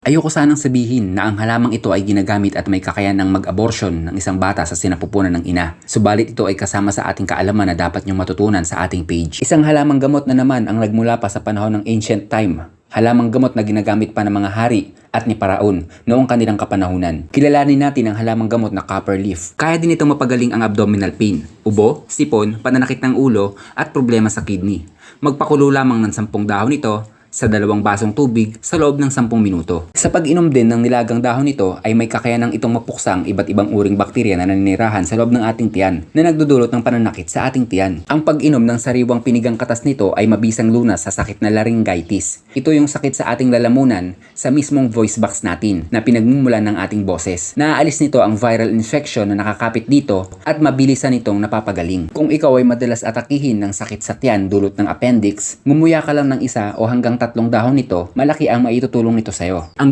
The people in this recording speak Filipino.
Ayoko sanang sabihin na ang halamang ito ay ginagamit at may kakayanang mag-abortion ng isang bata sa sinapupunan ng ina. Subalit ito ay kasama sa ating kaalaman na dapat niyong matutunan sa ating page. Isang halamang gamot na naman ang nagmula pa sa panahon ng ancient time. Halamang gamot na ginagamit pa ng mga hari at ni Paraon noong kanilang kapanahunan. Kilalanin natin ang halamang gamot na copper leaf. Kaya din itong mapagaling ang abdominal pain, ubo, sipon, pananakit ng ulo at problema sa kidney. Magpakulo lamang ng 10 dahon nito sa 2 basong tubig sa loob ng 10 minuto. Sa pag-inom din ng nilagang dahon nito ay may kakayanang itong mapuksa ang iba't ibang uring bakterya na naninirahan sa loob ng ating tiyan na nagdudulot ng pananakit sa ating tiyan. Ang pag-inom ng sariwang pinigang katas nito ay mabisang lunas sa sakit na laryngitis. Ito yung sakit sa ating lalamunan sa mismong voice box natin na pinagmumulan ng ating boses. Naaalis nito ang viral infection na nakakapit dito at mabilisan itong napapagaling. Kung ikaw ay madalas atakihin ng sakit sa tiyan dulot ng appendix, ngumuya ka lang ng 1 o hanggang 3 dahon nito, malaki ang maitutulong nito sa'yo.